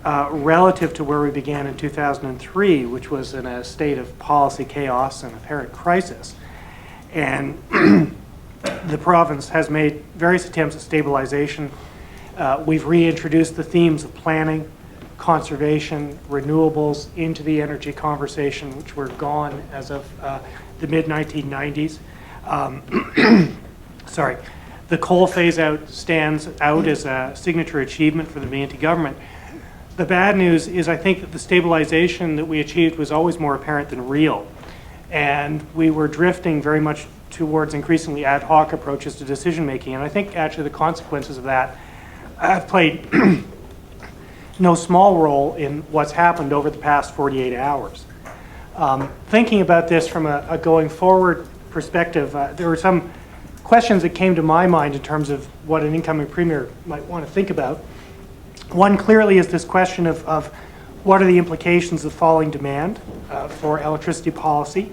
relative to where we began in 2003, which was in a state of policy chaos and apparent crisis. And the province has made various attempts at stabilization. We've reintroduced the themes of planning, conservation, renewables into the energy conversation, which were gone as of the mid-1990s. Sorry. The coal phase-out stands out as a signature achievement for the Métis government. The bad news is I think that the stabilization that we achieved was always more apparent than real. And we were drifting very much towards increasingly ad hoc approaches to decision-making. And I think actually the consequences of that have played no small role in what's happened over the past 48 hours. Thinking about this from a going forward perspective, there were some questions that came to my mind in terms of what an incoming premier might want to think about. One clearly is this question of what are the implications of falling demand for electricity policy,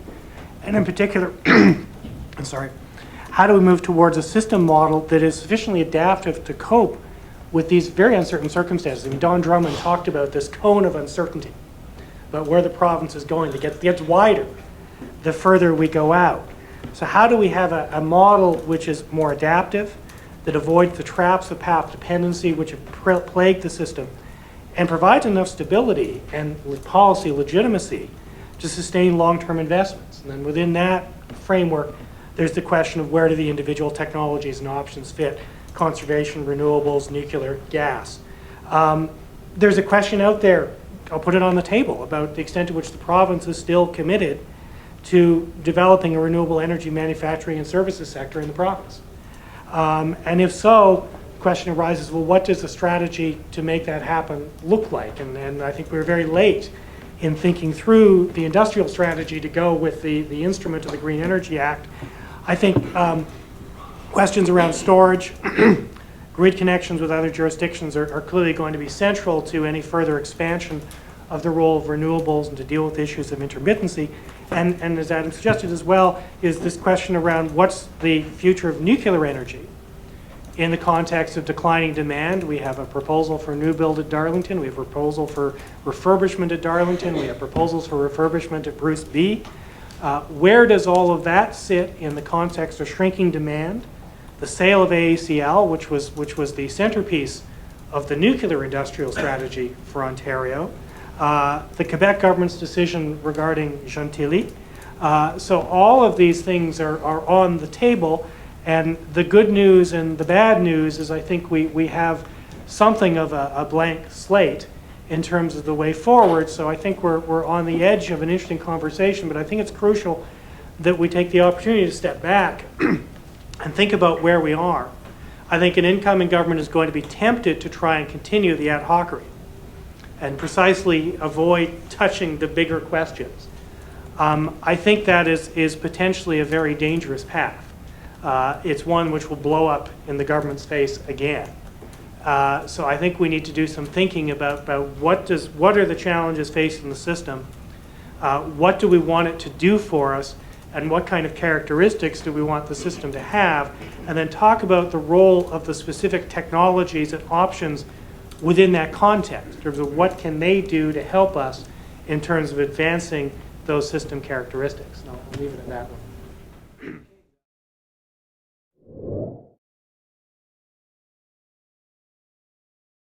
and in particular, I'm sorry, how do we move towards a system model that is sufficiently adaptive to cope with these very uncertain circumstances? I mean, Don Drummond talked about this cone of uncertainty, about where the province is going. It gets wider the further we go out. So how do we have a model which is more adaptive, that avoids the traps of path dependency which have plagued the system, and provides enough stability and policy legitimacy to sustain long-term investments? And then within that framework, there's the question of where do the individual technologies and options fit: conservation, renewables, nuclear, gas. There's a question out there, I'll put it on the table, about the extent to which the province is still committed to developing a renewable energy manufacturing and services sector in the province. And if so, the question arises, well, what does the strategy to make that happen look like? And I think we were very late in thinking through the industrial strategy to go with the instrument of the Green Energy Act. I think questions around storage, grid connections with other jurisdictions are clearly going to be central to any further expansion of the role of renewables and to deal with issues of intermittency. And as Adam suggested as well, is this question around what's the future of nuclear energy in the context of declining demand. We have a proposal for new build at Darlington. We have a proposal for refurbishment at Darlington. We have proposals for refurbishment at Bruce B. Where does all of that sit in the context of shrinking demand? The sale of AACL, which was the centerpiece of the nuclear industrial strategy for Ontario. The Quebec government's decision regarding Gentilly. So all of these things are on the table, and the good news and the bad news is I think we have something of a blank slate in terms of the way forward. So I think we're on the edge of an interesting conversation, but I think it's crucial that we take the opportunity to step back and think about where we are. I think an incoming government is going to be tempted to try and continue the ad hocery and precisely avoid touching the bigger questions. I think that is potentially a very dangerous path. It's one which will blow up in the government's face again. So I think we need to do some thinking about what are the challenges facing the system, what do we want it to do for us, and what kind of characteristics do we want the system to have, and then talk about the role of the specific technologies and options within that context, in terms of what can they do to help us in terms of advancing those system characteristics. And I'll leave it at that one.